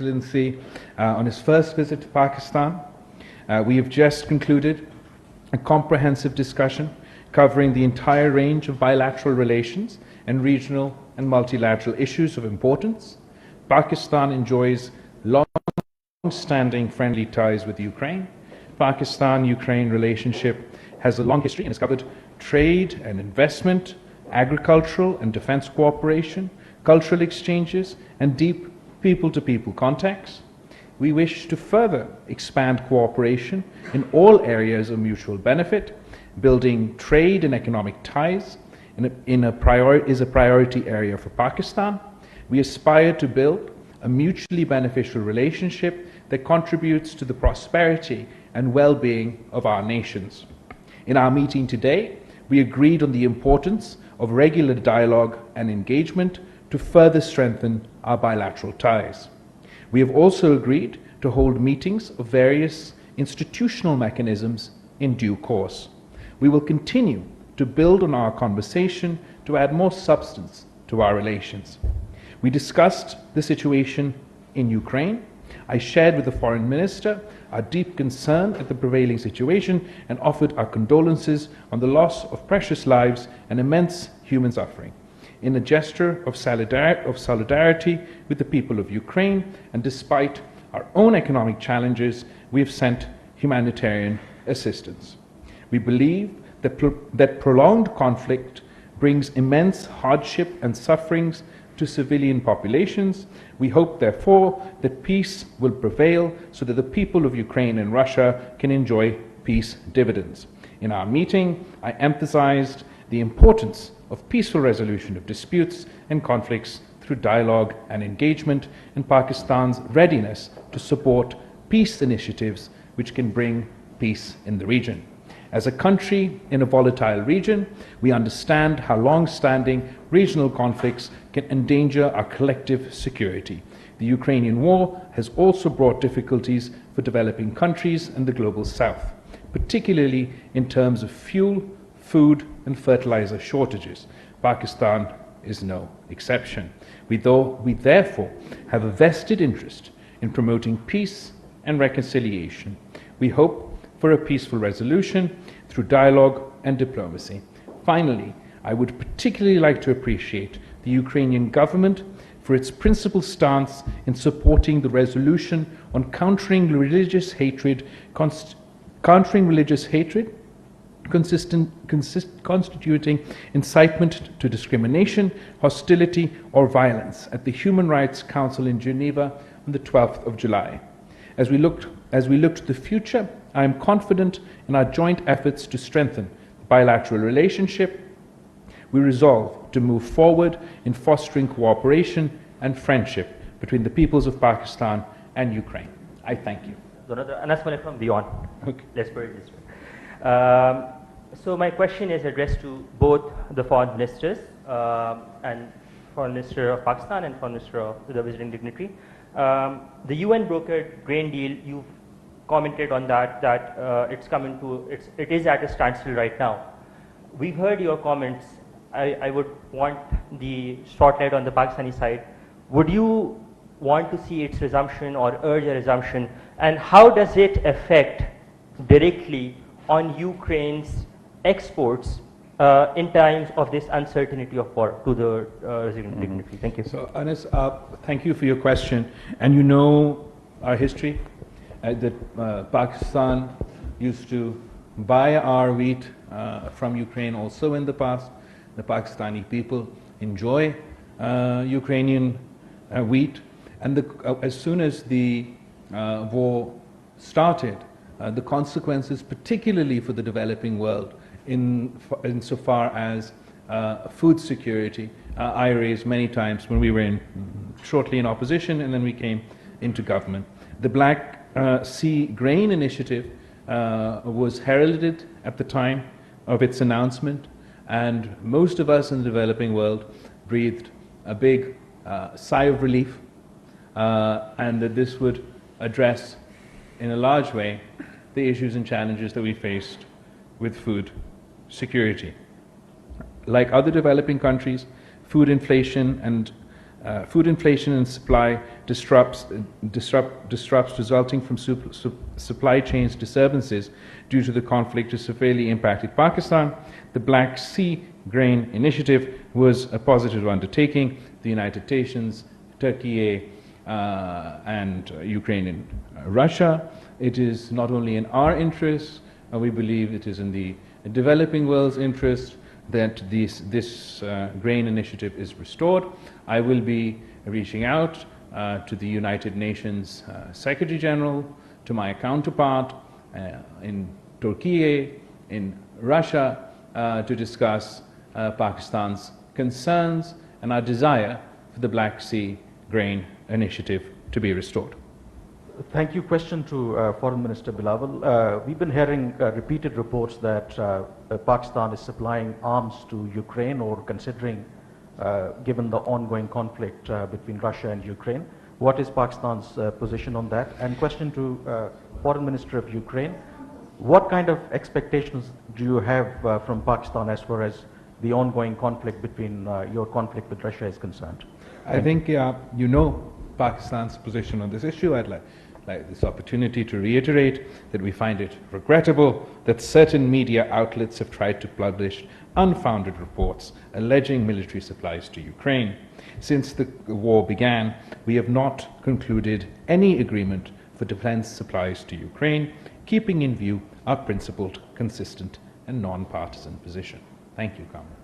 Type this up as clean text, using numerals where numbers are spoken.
Excellency on his first visit to Pakistan. We have just concluded a comprehensive discussion covering the entire range of bilateral relations and regional and multilateral issues of importance. Pakistan enjoys long-standing friendly ties with Ukraine. Pakistan-Ukraine relationship has a long history and has covered trade and investment, agricultural and defense cooperation, cultural exchanges, and deep people-to-people contacts. We wish to further expand cooperation in all areas of mutual benefit. Building trade and economic ties is a priority area for Pakistan. We aspire to build a mutually beneficial relationship that contributes to the prosperity and well-being of our nations. In our meeting today, we agreed on the importance of regular dialogue and engagement to further strengthen our bilateral ties. We have also agreed to hold meetings of various institutional mechanisms in due course. We will continue to build on our conversation to add more substance to our relations. We discussed the situation in Ukraine. I shared with the Foreign Minister our deep concern at the prevailing situation and offered our condolences on the loss of precious lives and immense human suffering. In a gesture of solidarity with the people of Ukraine, and despite our own economic challenges, we have sent humanitarian assistance. We believe that prolonged conflict brings immense hardship and sufferings to civilian populations. We hope, therefore, that peace will prevail so that the people of Ukraine and Russia can enjoy peace dividends. In our meeting, I emphasized the importance of peaceful resolution of disputes and conflicts through dialogue and engagement, and Pakistan's readiness to support peace initiatives which can bring peace in the region. As a country in a volatile region, we understand how long-standing regional conflicts can endanger our collective security. The Ukrainian war has also brought difficulties for developing countries and the global south, particularly in terms of fuel, food, and fertilizer shortages. Pakistan is no exception. We therefore have a vested interest in promoting peace and reconciliation. We hope for a peaceful resolution through dialogue and diplomacy. Finally, I would particularly like to appreciate the Ukrainian government for its principled stance in supporting the resolution on countering religious hatred constituting incitement to discrimination, hostility, or violence at the Human Rights Council in Geneva on the 12th of July. As we look to the future, I am confident in our joint efforts to strengthen the bilateral relationship. We resolve to move forward in fostering cooperation and friendship between the peoples of Pakistan and Ukraine. I thank you. Anas Malik from Beyond. Okay. Let's put it this way. So my question is addressed to both the foreign ministers and Foreign Minister of Pakistan and Foreign Minister of the visiting dignitary. The UN brokered grain deal, you've commented on that it is at a standstill right now. We've heard your comments. I would want the spotlight on the Pakistani side. Would you want to see its resumption or urge a resumption, and how does it affect directly on Ukraine's exports in times of this uncertainty of war to the resident dignitary? Thank you. So, Anas, thank you for your question. And you know our history, that Pakistan used to buy our wheat from Ukraine also in the past. The Pakistani people enjoy Ukrainian wheat. And as soon as the war started, the consequences, particularly for the developing world, insofar as food security, I raised many times when we were shortly in opposition, and then we came into government. The Black Sea Grain Initiative was heralded at the time of its announcement, and most of us in the developing world breathed a big sigh of relief, and that this would address in a large way the issues and challenges that we faced with food security. Like other developing countries, food inflation and Food inflation and supply disrupts resulting from supply chains disturbances due to the conflict has severely impacted Pakistan. The Black Sea Grain Initiative was a positive undertaking. The United Nations, Turkey, and Ukraine and Russia. It is not only in our interest, we believe it is in the developing world's interest that this grain initiative is restored. I will be reaching out to the United Nations Secretary General, to my counterpart in Turkey, in Russia, to discuss Pakistan's concerns and our desire for the Black Sea Grain Initiative to be restored. Thank you. Question to Foreign Minister Bilawal. We've been hearing repeated reports that Pakistan is supplying arms to Ukraine or considering, given the ongoing conflict between Russia and Ukraine. What is Pakistan's position on that? And question to Foreign Minister of Ukraine. What kind of expectations do you have from Pakistan as far as the ongoing conflict between your conflict with Russia is concerned? I think you know Pakistan's position on this issue. I'd like this opportunity to reiterate that we find it regrettable that certain media outlets have tried to publish unfounded reports alleging military supplies to Ukraine. Since the war began, we have not concluded any agreement for defense supplies to Ukraine, keeping in view our principled, consistent, and non-partisan position. Thank you, Kamran.